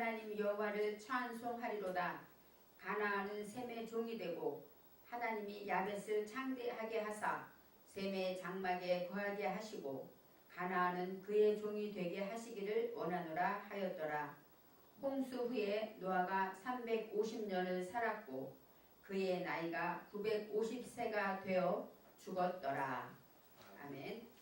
하나님 여호와를 찬송하리로다. 가나안은 셈의 종이 되고 하나님이 야벳을 창대하게 하사 셈의 장막에 거하게 하시고 가나안은 그의 종이 되게 하시기를 원하노라 하였더라. 홍수 후에 노아가 350년을 살았고 그의 나이가 950세가 되어 죽었더라. 아멘.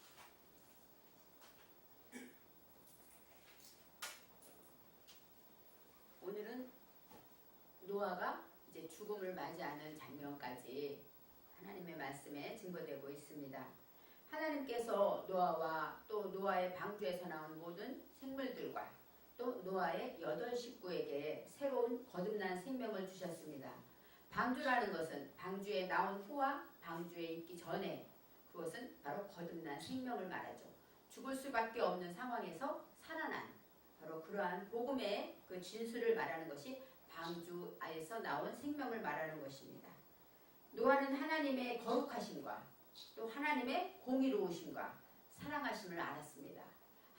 오늘은 노아가 이제 죽음을 맞이하는 장면까지 하나님의 말씀에 증거되고 있습니다. 하나님께서 노아와 또 노아의 방주에서 나온 모든 생물들과 또 노아의 8 식구에게 새로운 거듭난 생명을 주셨습니다. 방주라는 것은 방주에 나온 후와 방주에 있기 전에 그것은 바로 거듭난 생명을 말하죠. 죽을 수밖에 없는 상황에서 살아난 바로 그러한 복음의 그 진수를 말하는 것이 방주 안에서 나온 생명을 말하는 것입니다. 노아는 하나님의 거룩하심과 또 하나님의 공의로우심과 사랑하심을 알았습니다.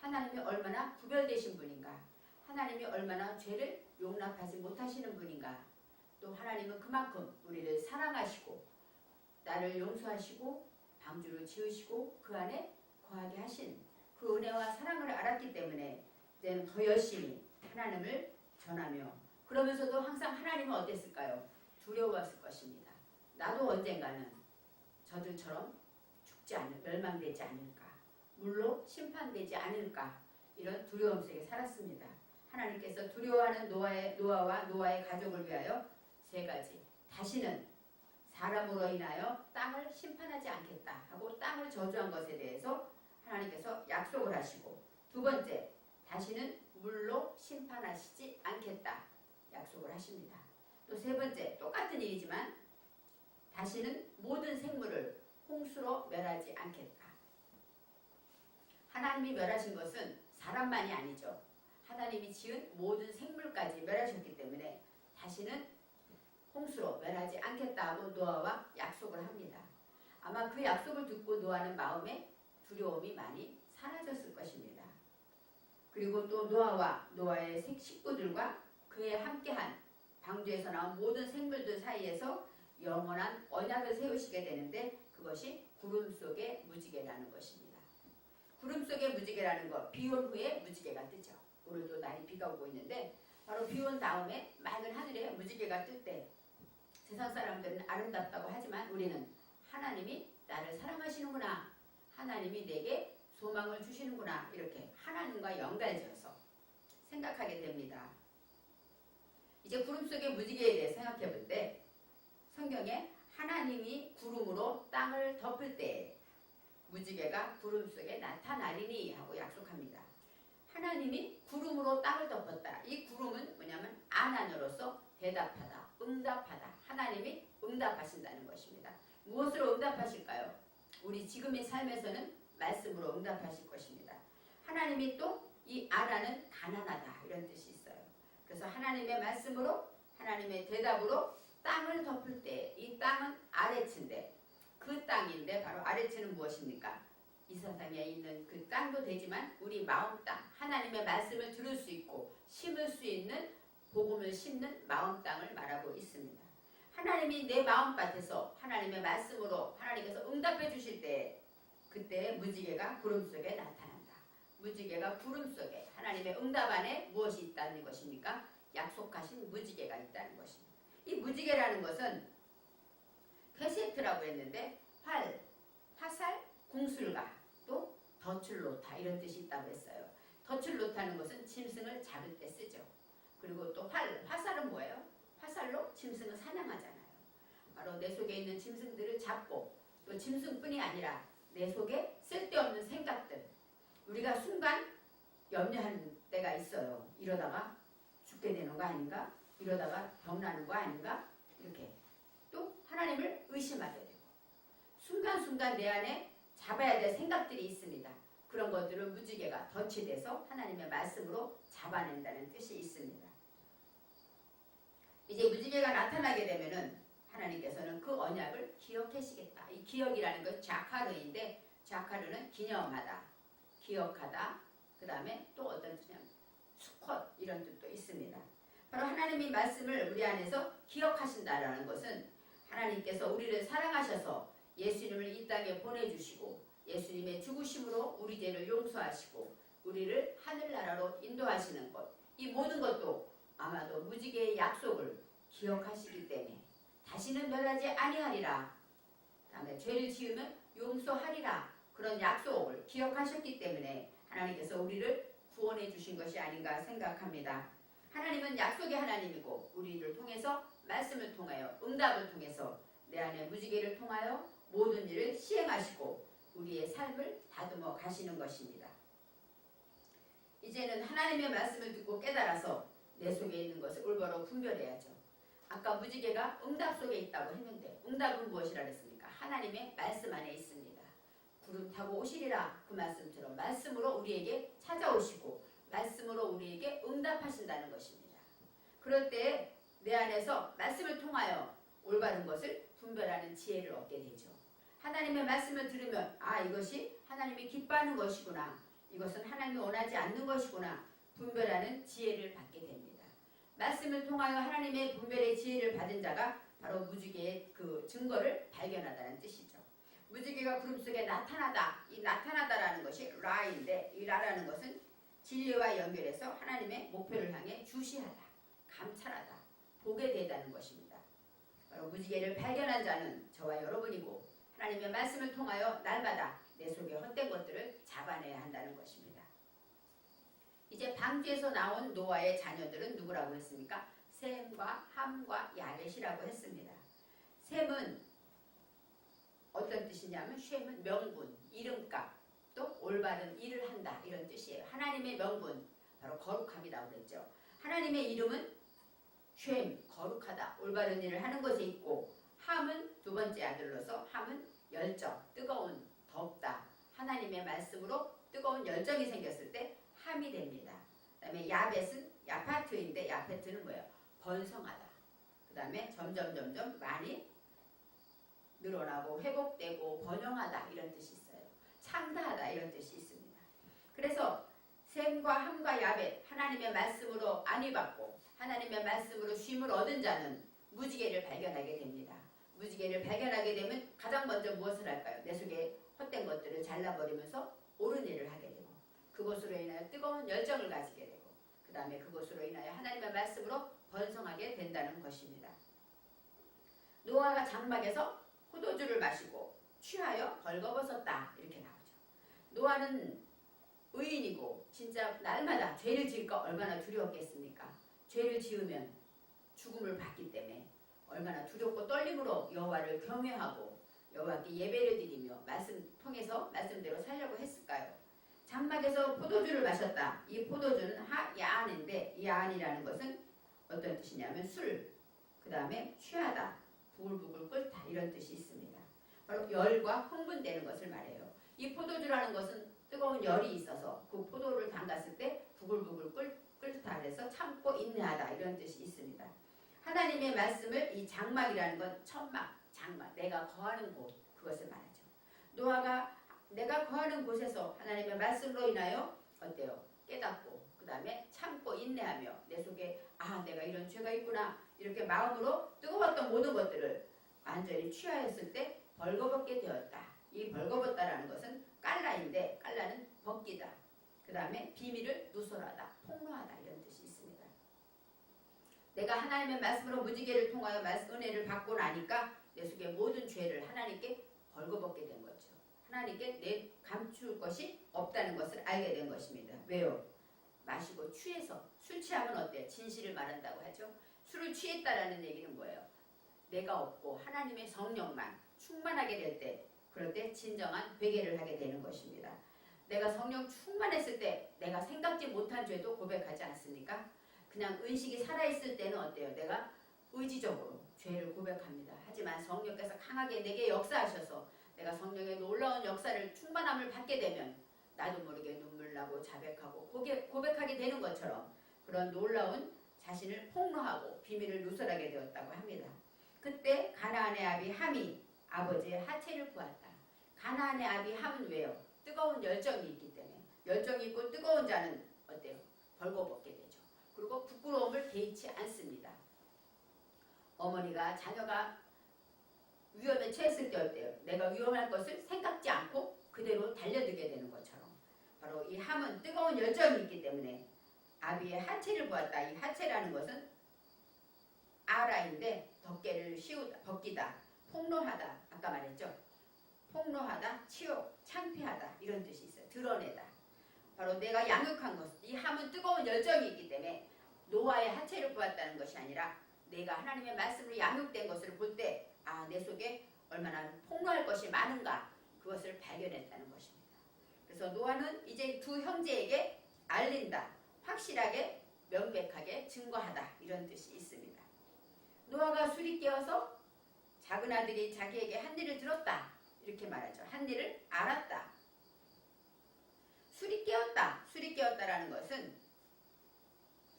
하나님이 얼마나 구별되신 분인가, 하나님이 얼마나 죄를 용납하지 못하시는 분인가, 또 하나님은 그만큼 우리를 사랑하시고 나를 용서하시고 방주를 지으시고 그 안에 거하게 하신 그 은혜와 사랑을 알았기 때문에 이제는 더 열심히 하나님을 전하며, 그러면서도 항상 하나님은 어땠을까요? 두려웠을 것입니다. 나도 언젠가는 저들처럼 죽지 않을, 멸망되지 않을까, 물로 심판되지 않을까, 이런 두려움 속에 살았습니다. 하나님께서 두려워하는 노아와 노아의 가족을 위하여 3가지, 다시는 사람으로 인하여 땅을 심판하지 않겠다 하고 땅을 저주한 것에 대해서 하나님께서 약속을 하시고, 2번째, 다시는 물로 심판하시지 않겠다 약속을 하십니다. 또 3번째, 똑같은 일이지만 다시는 모든 생물을 홍수로 멸하지 않겠다. 하나님이 멸하신 것은 사람만이 아니죠. 하나님이 지은 모든 생물까지 멸하셨기 때문에 다시는 홍수로 멸하지 않겠다 하고 노아와 약속을 합니다. 아마 그 약속을 듣고 노아는 마음에 두려움이 많이 사라졌을 것입니다. 그리고 또 노아와 노아의 식구들과 그에 함께한 방주에서 나온 모든 생물들 사이에서 영원한 언약을 세우시게 되는데, 그것이 구름 속의 무지개라는 것입니다. 구름 속의 무지개라는 것, 비온 후에 무지개가 뜨죠. 오늘도 날이 비가 오고 있는데 바로 비온 다음에 맑은 하늘에 무지개가 뜰 때 세상 사람들은 아름답다고 하지만 우리는 하나님이 나를 사랑하시는구나, 하나님이 내게 소망을 주시는구나, 이렇게 하나님과 연관지어서 생각하게 됩니다. 이제 구름 속의 무지개에 대해 생각해 볼 때 성경에 하나님이 구름으로 땅을 덮을 때 무지개가 구름 속에 나타나리니 하고 약속합니다. 하나님이 구름으로 땅을 덮었다. 이 구름은 뭐냐면 안안으로서 대답하다, 응답하다. 하나님이 응답하신다는 것입니다. 무엇으로 응답하실까요? 우리 지금의 삶에서는 말씀으로 응답하실 것입니다. 하나님이 또 이 아라는 가난하다 이런 뜻이 있어요. 그래서 하나님의 말씀으로, 하나님의 대답으로 땅을 덮을 때, 이 땅은 아레츠인데, 그 땅인데 바로 아레츠는 무엇입니까? 이 세상에 있는 그 땅도 되지만 우리 마음 땅, 하나님의 말씀을 들을 수 있고 심을 수 있는 복음을 심는 마음 땅을 말하고 있습니다. 하나님이 내 마음밭에서 하나님의 말씀으로 하나님께서 응답해 주실 때, 그때 무지개가 구름 속에 나타난다. 무지개가 구름 속에 하나님의 응답 안에 무엇이 있다는 것입니까? 약속하신 무지개가 있다는 것입니다. 이 무지개라는 것은 회세트라고 했는데 활, 화살, 궁술가, 또 덫을 놓다 이런 뜻이 있다고 했어요. 덫을 놓다는 것은 짐승을 잡을 때 쓰죠. 그리고 또 화살은 뭐예요? 화살로 짐승을 사냥하잖아요. 바로 내 속에 있는 짐승들을 잡고, 또 짐승뿐이 아니라 내 속에 쓸데없는 생각들, 우리가 순간 염려하는 때가 있어요. 이러다가 죽게 되는 거 아닌가? 이러다가 병나는 거 아닌가? 이렇게 또 하나님을 의심하게 되고, 순간순간 내 안에 잡아야 될 생각들이 있습니다. 그런 것들을 무지개가 덫이 돼서 하나님의 말씀으로 잡아낸다는 뜻이 있습니다. 이제 무지개가 나타나게 되면은 하나님께서는 그 언약을 기억하시겠다. 이 기억이라는 것 자카르인데, 자카르는 기념하다, 기억하다, 그 다음에 또 어떤 뜻이냐면 수컷 이런 뜻도 있습니다. 바로 하나님의 말씀을 우리 안에서 기억하신다라는 것은 하나님께서 우리를 사랑하셔서 예수님을 이 땅에 보내주시고 예수님의 죽으심으로 우리 죄를 용서하시고 우리를 하늘나라로 인도하시는 것, 이 모든 것도 아마도 무지개의 약속을 기억하시기 때문에 다시는 멸하지 아니하리라, 다음에 죄를 지으면 용서하리라, 그런 약속을 기억하셨기 때문에 하나님께서 우리를 구원해 주신 것이 아닌가 생각합니다. 하나님은 약속의 하나님이고 우리를 통해서 말씀을 통하여 응답을 통해서 내 안에 무지개를 통하여 모든 일을 시행하시고 우리의 삶을 다듬어 가시는 것입니다. 이제는 하나님의 말씀을 듣고 깨달아서 내 속에 있는 것을 올바로 분별해야죠. 아까 무지개가 응답 속에 있다고 했는데 응답은 무엇이라 그랬습니까? 하나님의 말씀 안에 있습니다. 구름 타고 오시리라, 그 말씀처럼 말씀으로 우리에게 찾아오시고 말씀으로 우리에게 응답하신다는 것입니다. 그럴 때 내 안에서 말씀을 통하여 올바른 것을 분별하는 지혜를 얻게 되죠. 하나님의 말씀을 들으면 이것이 하나님이 기뻐하는 것이구나, 이것은 하나님이 원하지 않는 것이구나 분별하는 지혜를 받게 됩니다. 말씀을 통하여 하나님의 분별의 지혜를 받은 자가 바로 무지개의 그 증거를 발견하다는 뜻이죠. 무지개가 구름 속에 나타나다, 이 나타나다라는 것이 라인데, 이 라라는 것은 진리와 연결해서 하나님의 목표를 향해 주시하다, 감찰하다, 보게 되다는 것입니다. 바로 무지개를 발견한 자는 저와 여러분이고 하나님의 말씀을 통하여 날마다 내 속에 헛된 것들을 잡아내야 한다는 것입니다. 이제 방주에서 나온 노아의 자녀들은 누구라고 했습니까? 셈과 함과 야벳이라고 했습니다. 셈은 어떤 뜻이냐면 셈은 명분, 이름값, 또 올바른 일을 한다 이런 뜻이에요. 하나님의 명분, 바로 거룩함이라고 그랬죠. 하나님의 이름은 셈, 거룩하다, 올바른 일을 하는 것에 있고, 함은 두 번째 아들로서 함은 열정, 뜨거운, 덥다, 하나님의 말씀으로 뜨거운 열정이 생겼을 때 함이 됩니다. 그 다음에 야벳은 야파트인데 야페트는 뭐예요? 번성하다. 그 다음에 점점 많이 늘어나고 회복되고 번영하다 이런 뜻이 있어요. 창다하다 이런 뜻이 있습니다. 그래서 셈과 함과 야벳, 하나님의 말씀으로 안위받고 하나님의 말씀으로 쉼을 얻은 자는 무지개를 발견하게 됩니다. 무지개를 발견하게 되면 가장 먼저 무엇을 할까요? 내 속에 헛된 것들을 잘라버리면서 옳은 일을 하게 되고, 그것으로 인하여 뜨거운 열정을 가지게 되고, 그 다음에 그것으로 인하여 하나님의 말씀으로 번성하게 된다는 것입니다. 노아가 장막에서 포도주를 마시고 취하여 벌거벗었다 이렇게 나오죠. 노아는 의인이고 진짜 날마다 죄를 지을까 얼마나 두려웠겠습니까? 죄를 지으면 죽음을 받기 때문에 얼마나 두렵고 떨림으로 여호와를 경외하고 여호와께 예배를 드리며 말씀 통해서 말씀대로 살려고 했을까요? 장막에서 포도주를 마셨다. 이 포도주는 야안인데, 이 야안이라는 것은 어떤 뜻이냐면 술, 그 다음에 취하다, 부글부글 끓다 이런 뜻이 있습니다. 바로 열과 흥분되는 것을 말해요. 이 포도주라는 것은 뜨거운 열이 있어서 그 포도를 담갔을 때 부글부글 끓다 그래서 참고 인내하다 이런 뜻이 있습니다. 하나님의 말씀을, 이 장막이라는 건 천막, 장막, 내가 거하는 곳, 그것을 말하죠. 노아가 내가 거하는 곳에서 하나님의 말씀으로 인하여 어때요? 깨닫고 그 다음에 참고 인내하며 내 속에 내가 이런 죄가 있구나 이렇게 마음으로 뜨거웠던 모든 것들을 완전히 취하였을 때 벌거벗게 되었다. 이 벌거벗다라는 것은 깔라인데, 깔라는 벗기다. 그 다음에 비밀을 누설하다, 폭로하다 이런 뜻이 있습니다. 내가 하나님의 말씀으로 무지개를 통하여 은혜를 받고 나니까 내 속에 모든 죄를 하나님께 벌거벗게 된 거죠. 하나님께 내 감출 것이 없다는 것을 알게 된 것입니다. 왜요? 마시고 취해서, 술 취하면 어때요? 진실을 말한다고 하죠. 술을 취했다라는 얘기는 뭐예요? 내가 없고 하나님의 성령만 충만하게 될 때, 그럴 때 진정한 회개를 하게 되는 것입니다. 내가 성령 충만했을 때 내가 생각지 못한 죄도 고백하지 않습니까? 그냥 의식이 살아있을 때는 어때요? 내가 의지적으로 죄를 고백합니다. 하지만 성령께서 강하게 내게 역사하셔서 내가 성령의 놀라운 역사를 충만함을 받게 되면 나도 모르게 눈물 나고 자백하고 고백하게 되는 것처럼 그런 놀라운 자신을 폭로하고 비밀을 누설하게 되었다고 합니다. 그때 가나안의 아비 함이 아버지의 하체를 보았다. 가나안의 아비 함은 왜요? 뜨거운 열정이 있기 때문에. 열정이 있고 뜨거운 자는 어때요? 벌거벗게 되죠. 그리고 부끄러움을 개의치 않습니다. 어머니가 자녀가 위험에 처했을 때 어때요? 내가 위험할 것을 생각지 않고 그대로 달려들게 되는 것처럼 바로 이 함은 뜨거운 열정이 있기 때문에 아비의 하체를 보았다. 이 하체라는 것은 아라인데 덮개를 벗기다, 폭로하다, 아까 말했죠. 폭로하다, 치욕, 창피하다 이런 뜻이 있어요. 드러내다. 바로 내가 양육한 것, 이 함은 뜨거운 열정이 있기 때문에 노아의 하체를 보았다는 것이 아니라 내가 하나님의 말씀으로 양육된 것을 볼 때 내 속에 얼마나 폭로할 것이 많은가 그것을 발견했다는 것입니다. 그래서 노아는 이제 두 형제에게 알린다, 확실하게 명백하게 증거하다 이런 뜻이 있습니다. 노아가 술이 깨어서 작은 아들이 자기에게 한 일을 들었다 이렇게 말하죠. 한 일을 알았다. 술이 깨었다. 술이 깨었다라는 것은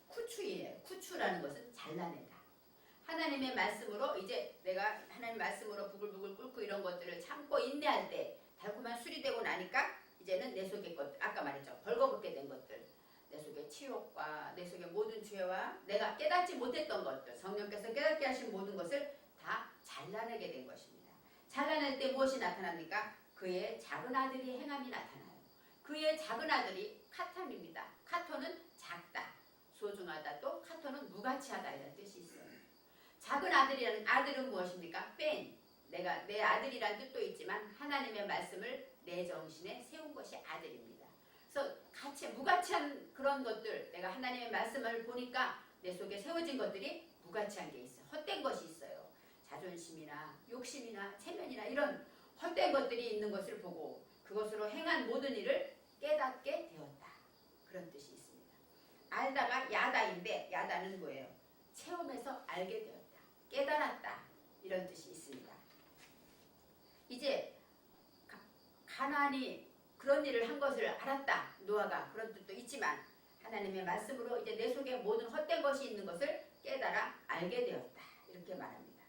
쿠추이에요. 쿠추라는 것은 잘라내다. 하나님의 말씀으로 이제 내가 하나님의 말씀으로 부글부글 끓고 이런 것들을 참고 인내할 때 달콤한 술이 되고 나니까 이제는 내 속의 것들, 아까 말했죠. 벌거벗게 된 것들, 내 속의 치욕과 내 속의 모든 죄와 내가 깨닫지 못했던 것들, 성령께서 깨닫게 하신 모든 것을 다 잘라내게 된 것입니다. 잘라낼 때 무엇이 나타납니까? 그의 작은 아들이 행함이 나타나요. 그의 작은 아들이 카톤입니다. 카톤은 작다, 소중하다, 또 카톤은 무가치하다 이런 뜻이 있어요. 작은 아들이라는 아들은 무엇입니까? 내가 내 아들이란 뜻도 있지만 하나님의 말씀을 내 정신에 세운 것이 아들입니다. 그래서 같이 무가치한 그런 것들, 내가 하나님의 말씀을 보니까 내 속에 세워진 것들이 무가치한 게 있어요. 헛된 것이 있어요. 자존심이나 욕심이나 체면이나 이런 헛된 것들이 있는 것을 보고 그것으로 행한 모든 일을 깨닫게 되었다. 그런 뜻이 있습니다. 알다가 야다인데 야다는 뭐예요? 체험해서 알게 되었다. 깨달았다. 이런 뜻이 있습니다. 이제 가나안이 그런 일을 한 것을 알았다. 노아가 그런 뜻도 있지만 하나님의 말씀으로 이제 내 속에 모든 헛된 것이 있는 것을 깨달아 알게 되었다. 이렇게 말합니다.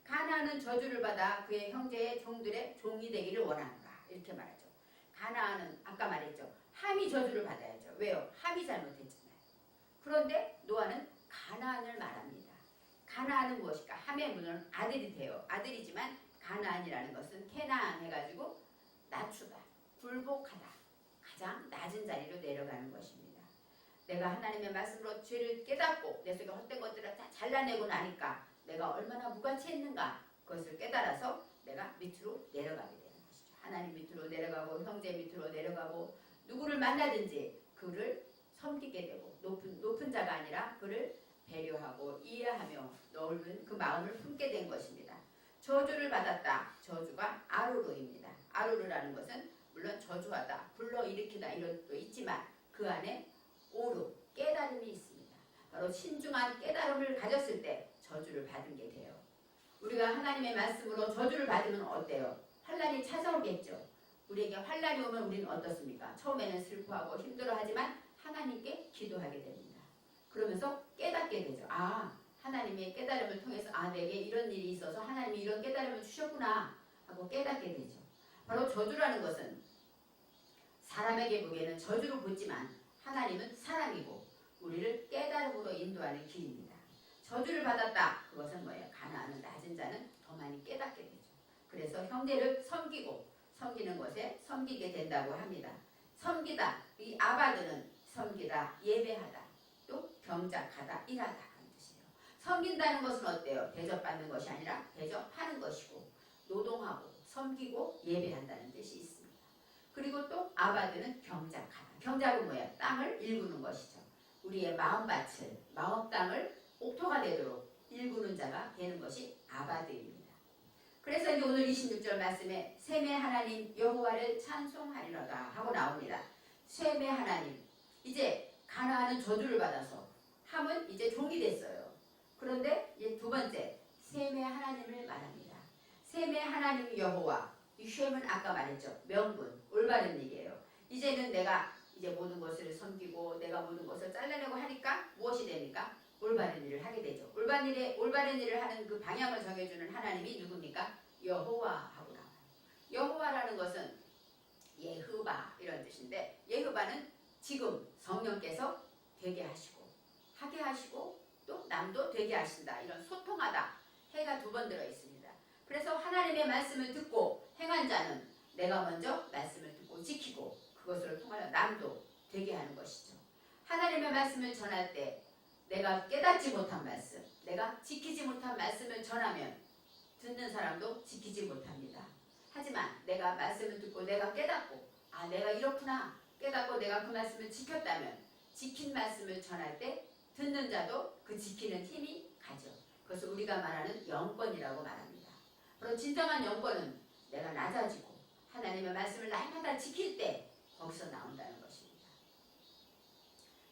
가나안은 저주를 받아 그의 형제의 종들의 종이 되기를 원한다. 이렇게 말하죠. 가나안은 아까 말했죠. 함이 저주를 받아야죠. 왜요? 함이 잘못했잖아요. 그런데 노아는 가나안을 말합니다. 가나안은 무엇일까? 함의 문은 아들이 돼요. 아들이지만 가나안이라는 것은 케나안 해가지고 낮추다, 굴복하다, 가장 낮은 자리로 내려가는 것입니다. 내가 하나님의 말씀으로 죄를 깨닫고 내 속에 헛된 것들을 다 잘라내고 나니까 내가 얼마나 무가치했는가 그것을 깨달아서 내가 밑으로 내려가게 되는 것이죠. 하나님 밑으로 내려가고 형제 밑으로 내려가고 누구를 만나든지 그를 섬기게 되고 높은 자가 아니라 그를 배려하고 이해하며 넓은 그 마음을 품게 된 것입니다. 저주를 받았다. 저주가 아루르입니다. 아루르라는 것은 물론 저주하다, 불러일으키다 이런 뜻도 있지만 그 안에 오르, 깨달음이 있습니다. 바로 신중한 깨달음을 가졌을 때 저주를 받은 게 돼요. 우리가 하나님의 말씀으로 저주를 받으면 어때요? 환난이 찾아오겠죠. 우리에게 환난이 오면 우리는 어떻습니까? 처음에는 슬퍼하고 힘들어하지만 하나님께 기도하게 됩니다. 그러면서 깨닫게 되죠. 하나님의 깨달음을 통해서 내게 이런 일이 있어서 하나님이 이런 깨달음을 주셨구나 하고 깨닫게 되죠. 바로 저주라는 것은 사람에게 보기에는 저주로 보지만 하나님은 사랑이고 우리를 깨달음으로 인도하는 길입니다. 저주를 받았다. 그것은 뭐예요? 가나안은 낮은 자는 더 많이 깨닫게 되죠. 그래서 형제를 섬기고 섬기는 것에 섬기게 된다고 합니다. 섬기다, 이 아바드는 섬기다, 예배하다, 또 경작하다, 일하다 하는 뜻이에요. 섬긴다는 것은 어때요? 대접받는 것이 아니라 대접하는 것이고 노동하고 섬기고 예배한다는 뜻이 있습니다. 그리고 또 아바드는 경작하다. 경작은 뭐예요? 땅을 일구는 것이죠. 우리의 마음밭을, 마음 땅을 옥토가 되도록 일구는 자가 되는 것이 아바드입니다. 그래서 이제 오늘 26절 말씀에 셈의 하나님 여호와를 찬송하리로다 하고 나옵니다. 셈의 하나님, 이제 가나안은 저주를 받아서 함은 이제 종이 됐어요. 그런데 이제 두 번째 셈의 하나님을 말합니다. 셈의 하나님 여호와, 이 셈은 아까 말했죠. 명분, 올바른 일이에요. 이제는 내가 이제 모든 것을 섬기고 내가 모든 것을 잘라내고 하니까 무엇이 됩니까? 올바른 일을 하게 되죠. 올바른 일을 하는 그 방향을 정해주는 하나님이 누굽니까? 여호와하고 나와요. 여호와라는 것은 예흐바 이런 뜻인데 예흐바는 지금 성령께서 되게 하시고 하게 하시고 또 남도 되게 하신다. 이런 소통하다. 해가 2번 들어 있습니다. 그래서 하나님의 말씀을 듣고 행한 자는 내가 먼저 말씀을 듣고 지키고 그것을 통하여 남도 되게 하는 것이죠. 하나님의 말씀을 전할 때 내가 깨닫지 못한 말씀, 내가 지키지 못한 말씀을 전하면 듣는 사람도 지키지 못합니다. 하지만 내가 말씀을 듣고 내가 깨닫고 내가 이렇구나 깨닫고 내가 그 말씀을 지켰다면 지킨 말씀을 전할 때 듣는 자도 그 지키는 힘이 가죠. 그것을 우리가 말하는 영권이라고 말합니다. 바로 진정한 영권은 내가 낮아지고 하나님의 말씀을 날마다 지킬 때 거기서 나온다는 것입니다.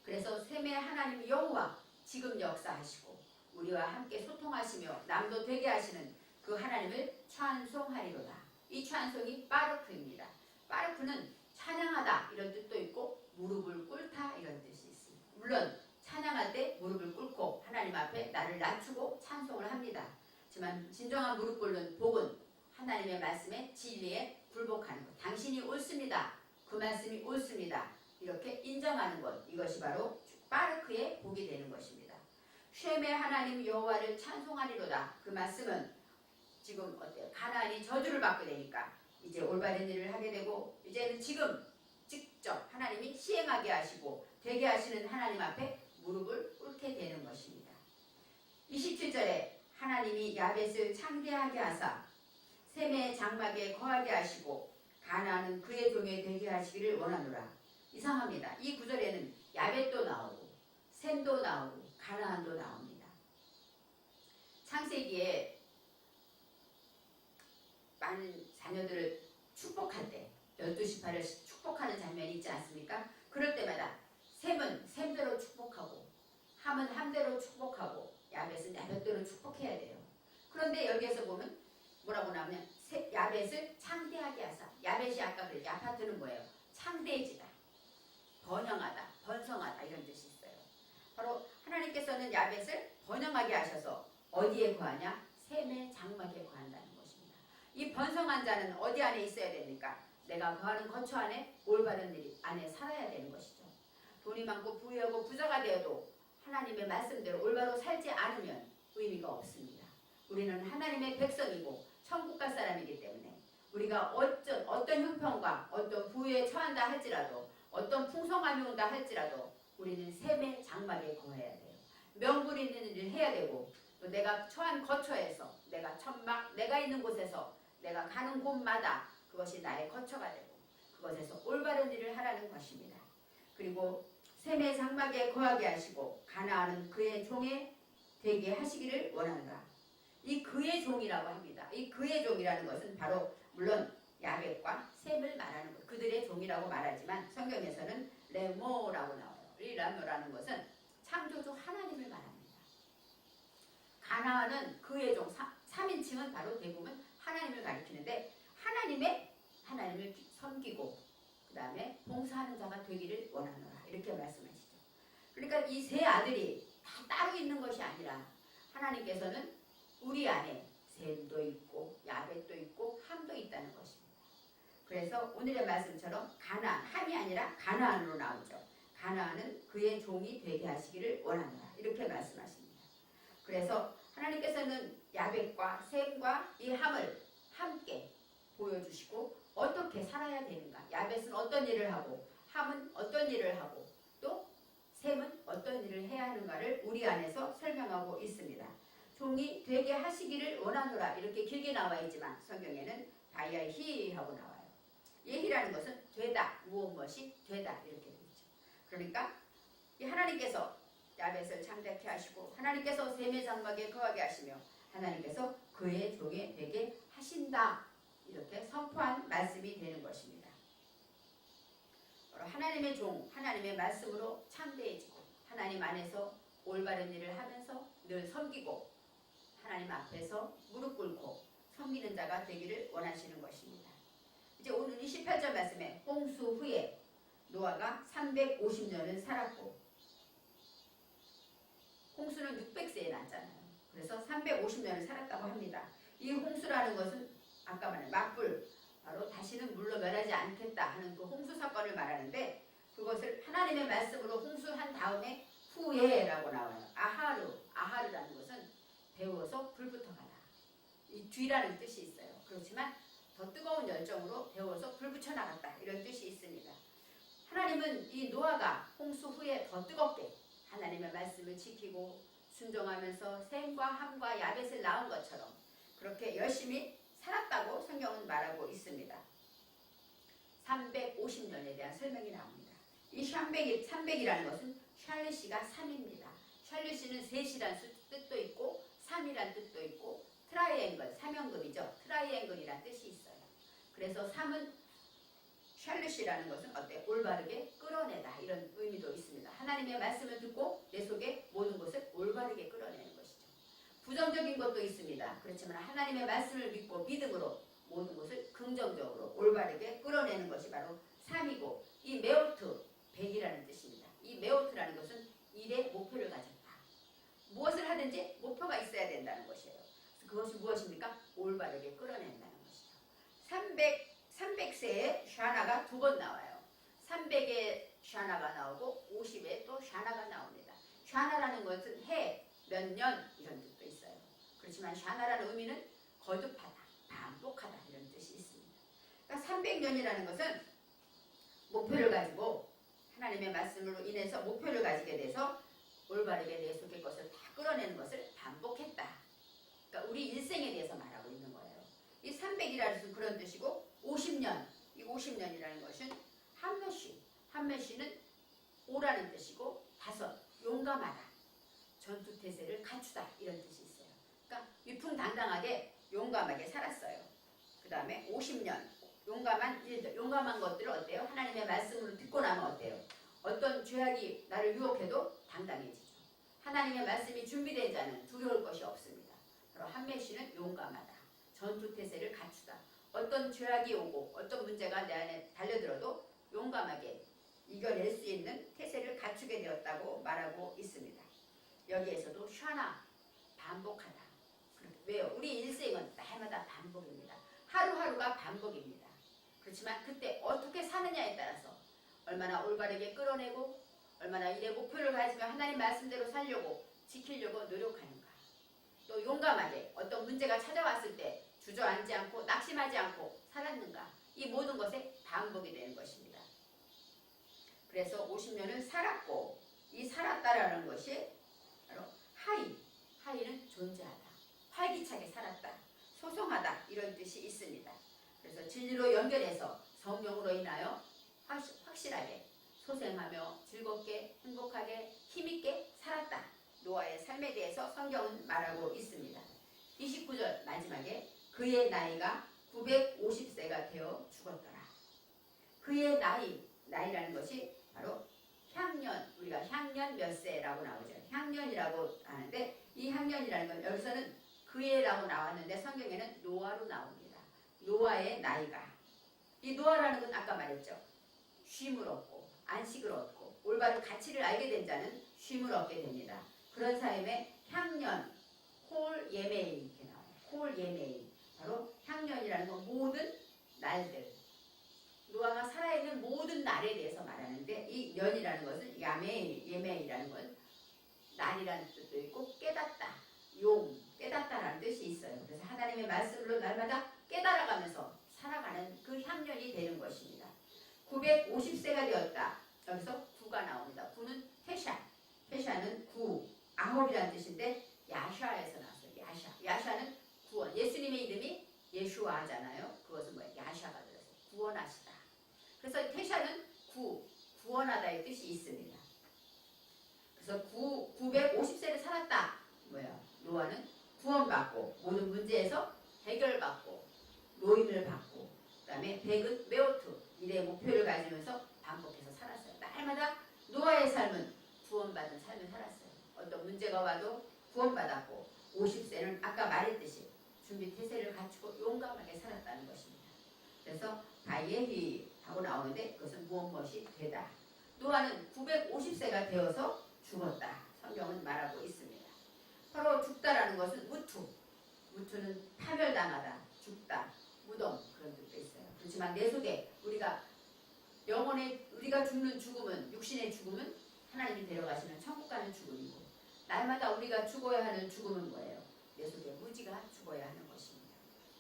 그래서 셈의 하나님 여호와 지금 역사하시고 우리와 함께 소통하시며 남도 되게 하시는 그 하나님을 찬송하리로다. 이 찬송이 바르크입니다. 바르크는 찬양하다 이런 뜻도 있고 무릎을 꿇다 이런 뜻이 있습니다. 물론 찬양할 때 무릎을 꿇고 하나님 앞에 나를 낮추고 찬송을 합니다. 하지만 진정한 무릎 꿇는 복은 하나님의 말씀에 진리에 굴복하는 것. 당신이 옳습니다. 그 말씀이 옳습니다. 이렇게 인정하는 것. 이것이 바로 바르크의 복이 되는 것입니다. 셈의 하나님 여호와를 찬송하리로다. 그 말씀은 지금 어때요? 가나안이 저주를 받게 되니까 이제 올바른 일을 하게 되고 이제는 지금 직접 하나님이 시행하게 하시고 되게 하시는 하나님 앞에 무릎을 꿇게 되는 것입니다. 27절에 하나님이 야벳을 창대하게 하사 셈의 장막에 거하게 하시고 가나안은 그의 종에 되게 하시기를 원하노라. 이상합니다. 이 구절에는 야벳도 나오고 셈도 나오고 가나안도 나옵니다. 창세기에 많은 자녀들을 축복할 때 12지파를 축복하는 장면이 있지 않습니까? 그럴 때마다 셈은 셈대로 축복하고 함은 함대로 축복하고 야벳은 야벳대로 축복해야 돼요. 그런데 여기에서 보면 뭐라고 나오면 야벳을 창대하게 하사. 야벳이 아까 그랬죠. 아파트는 뭐예요? 창대해지다, 번영하다, 번성하다 이런 뜻이 있어요. 바로 하나님께서는 야벳을 번영하게 하셔서 어디에 거하냐? 셈의 장막에 거한다는 것입니다. 이 번성한 자는 어디 안에 있어야 됩니까? 내가 거하는 거처 안에 올바른 일 안에 살아야 되는 것이죠. 돈이 많고 부유하고 부자가 되어도 하나님의 말씀대로 올바로 살지 않으면 의미가 없습니다. 우리는 하나님의 백성이고 천국 갈 사람이기 때문에 우리가 어떤 형편과 어떤 부유에 처한다 할지라도 어떤 풍성함이 온다 할지라도 우리는 셈의 장막에 거해야 돼요. 명분 있는 일을 해야 되고 또 내가 처한 거처에서 내가 천막 내가 있는 곳에서 내가 가는 곳마다 그것이 나의 거처가 되고 그것에서 올바른 일을 하라는 것입니다. 그리고 셈의 장막에 거하게 하시고 가나안은 그의 종에 되게 하시기를 원하노라. 이 그의 종이라고 합니다. 이 그의 종이라는 것은 바로 물론 야벳과 셈을 말하는 것. 그들의 종이라고 말하지만 성경에서는 레모라고 나와요. 이 레모라는 것은 창조주 하나님을 말합니다. 가나안은 그의 종, 3인칭은 바로 대부분 하나님을 가리키는데 하나님을 섬기고 그 다음에 봉사하는 자가 되기를 원하노라 이렇게 말씀하시죠. 그러니까 이 세 아들이 다 따로 있는 것이 아니라 하나님께서는 우리 안에 셈도 있고 야벳도 있고 함도 있다는 것입니다. 그래서 오늘의 말씀처럼 가나안, 함이 아니라 가나안으로 나오죠. 가나안은 그의 종이 되게 하시기를 원하노라 이렇게 말씀하십니다. 그래서 하나님께서는 야벳과 셈과 이 함을 함께 보여주시고 어떻게 살아야 되는가, 야벳은 어떤 일을 하고 함은 어떤 일을 하고 또 셈은 어떤 일을 해야 하는가를 우리 안에서 설명하고 있습니다. 종이 되게 하시기를 원하노라 이렇게 길게 나와 있지만 성경에는 바야히 하고 나와요. 예히라는 것은 되다, 무엇이 되다 이렇게 되죠. 그러니까 이 하나님께서 야벳을 창대케 하시고 하나님께서 셈의 장막에 거하게 하시며 하나님께서 그의 종에 되게 하신다 이렇게 선포한 말씀이 되는 것입니다. 하나님의 종, 하나님의 말씀으로 창대해지고 하나님 안에서 올바른 일을 하면서 늘 섬기고 하나님 앞에서 무릎 꿇고 섬기는 자가 되기를 원하시는 것입니다. 이제 오늘 28절 말씀에 홍수 후에 노아가 350년을 살았고 홍수는 600세에 났잖아요. 그래서 350년을 살았다고 합니다. 이 홍수라는 것은 아까 말한 맞불, 바로 다시는 물로 멸하지 않겠다 하는 그 홍수 사건을 말하는데 그것을 하나님의 말씀으로 홍수한 다음에 후에라고 나와요. 아하르라는 것은 배워서 불붙어 가다. 이 뒤라는 뜻이 있어요. 그렇지만 더 뜨거운 열정으로 배워서 불 붙여 나갔다 이런 뜻이 있습니다. 하나님은 이 노아가 홍수 후에 더 뜨겁게 하나님의 말씀을 지키고 순종하면서 셈과 함과 야벳을 낳은 것처럼 그렇게 열심히 살았다고 성경은 말하고 있습니다. 350년에 대한 설명이 나옵니다. 이 300이라는 것은 샬르시가 3입니다. 샬르시는 셋이란 뜻도 있고 3이란 뜻도 있고 트라이앵글, 삼형금이죠. 트라이앵글이란 뜻이 있어요. 그래서 3은 샬르시라는 것은 어때? 올바르게 끌어내다 이런 의미도 있습니다. 하나님의 말씀을 듣고 내 속에 모든 것을 올바르게 끌어내는 것이죠. 부정적인 것도 있습니다. 그렇지만 하나님의 말씀을 믿고 믿음으로 모든 것을 긍정적으로 올바르게 끌어내는 것이 바로 3이고 이 메오트, 100이라는 뜻입니다. 이 메오트라는 것은 일의 목표를 가졌다. 무엇을 하든지 목표가 있어야 된다는 것이에요. 그것이 무엇입니까? 올바르게 끌어낸다는 것이죠. 300세에 샤나가 2번 나와요. 300에 샤나가 나오고 50에 또 샤나가 나옵니다. 샤나라는 것은 해, 몇 년 이런 뜻도 있어요. 그렇지만 샤나라는 의미는 거듭하다, 반복하다 이런 뜻이 있습니다. 그러니까 300년이라는 것은 목표를 가지고 하나님의 말씀으로 인해서 목표를 가지게 돼서 올바르게 내 속의 것을 다 끌어내는 것을 반복했다. 그러니까 우리 일생에 대해서 말하고 있는 거예요. 이 300이라는 것은 그런 뜻이고 50년, 이 50년이라는 것은 한몇시는 5라는 뜻이고 5, 용감하다, 전투태세를 갖추다 이런 뜻이 있어요. 그러니까 위풍당당하게 용감하게 살았어요. 그 다음에 50년, 용감한 일들, 용감한 것들을 어때요? 하나님의 말씀으로 듣고 나면 어때요? 어떤 죄악이 나를 유혹해도 당당해지죠. 하나님의 말씀이 준비된 자는 두려울 것이 없습니다. 바로 한몇시는 용감하다, 전투태세를 갖추다. 어떤 죄악이 오고 어떤 문제가 내 안에 달려들어도 용감하게 이겨낼 수 있는 태세를 갖추게 되었다고 말하고 있습니다. 여기에서도 샤나, 반복하다. 왜요? 우리 일생은 날마다 반복입니다. 하루하루가 반복입니다. 그렇지만 그때 어떻게 사느냐에 따라서 얼마나 올바르게 끌어내고 얼마나 일의 목표를 가지며 하나님 말씀대로 살려고 지키려고 노력하는가. 또 용감하게 어떤 문제가 찾아왔을 때 주저앉지 않고 낙심하지 않고 살았는가. 이 모든 것에 반복이 되는 것입니다. 그래서 50년을 살았고 이 살았다라는 것이 바로 하이는 존재하다, 활기차게 살았다, 소송하다 이런 뜻이 있습니다. 그래서 진리로 연결해서 성령으로 인하여 확실하게 소생하며 즐겁게 행복하게 힘있게 살았다. 노아의 삶에 대해서 성경은 말하고 있습니다. 29절 마지막에 그의 나이가 950세가 되어 죽었더라. 그의 나이라는 것이 바로 향년, 우리가 향년 몇 세라고 나오죠. 향년이라고 하는데 이 향년이라는 건 여기서는 그의라고 나왔는데 성경에는 노아로 나옵니다. 노아의 나이가. 이 노아라는 건 아까 말했죠. 쉼을 얻고 안식을 얻고 올바른 가치를 알게 된 자는 쉼을 얻게 됩니다. 그런 삶에 향년, 홀 예메인 이렇게 나와요. 홀 예메인. 바로 향년이라는 건 모든 날들. 노아가 살아있는 모든 날에 대해서 말하는데 이 년이라는 것은 예메이라는 건 날이라는 뜻도 있고 깨닫다, 깨닫다라는 뜻이 있어요. 그래서 하나님의 말씀으로 날마다 깨달아가면서 살아가는 그 향년이 되는 것입니다. 950세가 되었다. 여기서 9가 나옵니다. 9는 회샤는 9, 아홉이라는 뜻인데 야샤에서 나왔어요. 야샤는 구원. 예수님의 이름이 예슈아잖아요. 그것은 뭐예요? 야샤가 들어서 구원하시다. 그래서 회샤는 구원하다의 뜻이 있습니다. 그래서 950세를 살았다. 뭐예요? 노아는 구원받고 모든 문제에서 해결받고 노임을 받고 그 다음에 100은 메오트 일의 목표를 가지면서 반복해서 살았어요. 날마다 노아의 삶은 구원받은 삶을 살았어요. 어떤 문제가 와도 구원받았고 50세는 아까 말했듯이 준비 태세를 갖추고 용감하게 살았다는 것입니다. 그래서 바예히 하고 나오는데 그것은 무엇이 되다. 노아는 950세가 되어서 죽었다. 성경은 말하고 있습니다. 바로 죽다라는 것은 무투는 파멸당하다, 죽다, 무덤 그런 뜻도 있어요. 그렇지만 내 속에 우리가 영혼의 우리가 죽는 죽음은 육신의 죽음은 하나님이 데려가시는 천국 가는 죽음이고 날마다 우리가 죽어야 하는 죽음은 뭐예요? 내 속에 무지가 죽어야 하는 것입니다.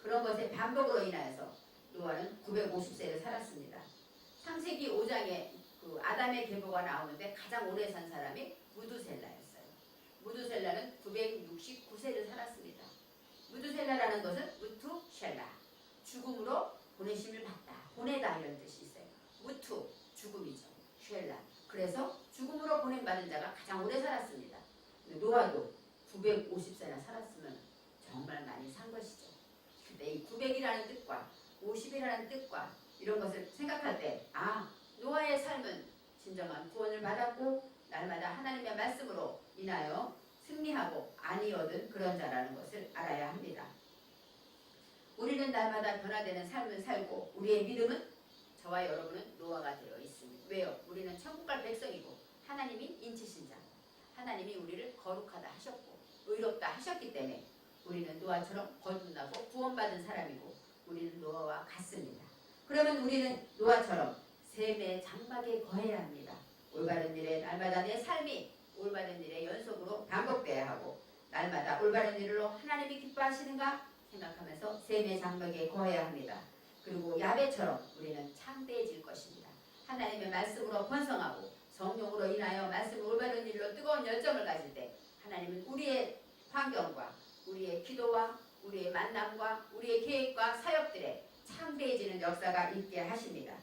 그런 것의 반복으로 인하여서 노아는 950세를 살았습니다. 창세기 5장에 그 아담의 계보가 나오는데 가장 오래 산 사람이 무두셀라였어요. 무두셀라는 969세를 살았습니다. 무두셀라라는 것은 무투셀라, 죽음으로 보내심을 받다, 보내다 이런 뜻이 있어요. 무투, 죽음이죠. 쉘라. 그래서 죽음으로 보냄받은 자가 가장 오래 살았습니다. 노아도 950세나 살았으면 정말 많이 산 것이죠. 근데 이 900이라는 뜻과 50이라는 뜻과 이런 것을 생각할 때 노아의 삶은 진정한 구원을 받았고 날마다 하나님의 말씀으로 인하여 승리하고 안위 얻은 그런 자라는 것을 알아야 합니다. 우리는 날마다 변화되는 삶을 살고 우리의 믿음은 저와 여러분은 노아가 되어 있습니다. 왜요? 우리는 천국 갈 백성이고 하나님이 인치신 자, 하나님이 우리를 거룩하다 하셨고 의롭다 하셨기 때문에 우리는 노아처럼 거듭나고 구원받은 사람이고 우리는 노아와 같습니다. 그러면 우리는 노아처럼 샘의 장막에 거해야 합니다. 올바른 일에 날마다 내 삶이 올바른 일의 연속으로 반복돼야 하고 날마다 올바른 일로 하나님이 기뻐하시는가 생각하면서 샘의 장막에 거해야 합니다. 그리고 야베처럼 우리는 창대해질 것입니다. 하나님의 말씀으로 번성하고 성령으로 인하여 말씀 올바른 일로 뜨거운 열정을 가질 때 하나님은 우리의 환경과 우리의 기도와 우리의 만남과 우리의 계획과 사역들에 창대해지는 역사가 있게 하십니다.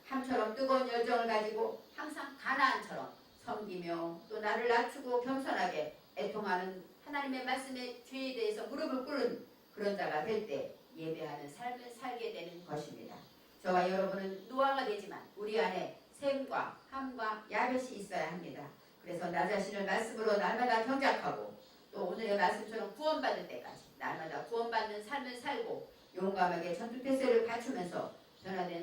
함처럼 뜨거운 열정을 가지고 항상 가나안처럼 섬기며 또 나를 낮추고 겸손하게 애통하는 하나님의 말씀의 죄에 대해서 무릎을 꿇는 그런 자가 될 때 예배하는 삶을 살게 되는 것입니다. 저와 여러분은 노아가 되지만 우리 안에 셈과 함과 야벳이 있어야 합니다. 그래서 나 자신을 말씀으로 날마다 경작하고 또 오늘의 말씀처럼 구원받을 때까지 날마다 구원받는 삶을 살고 용감하게 전투태세를 갖추면서 변화된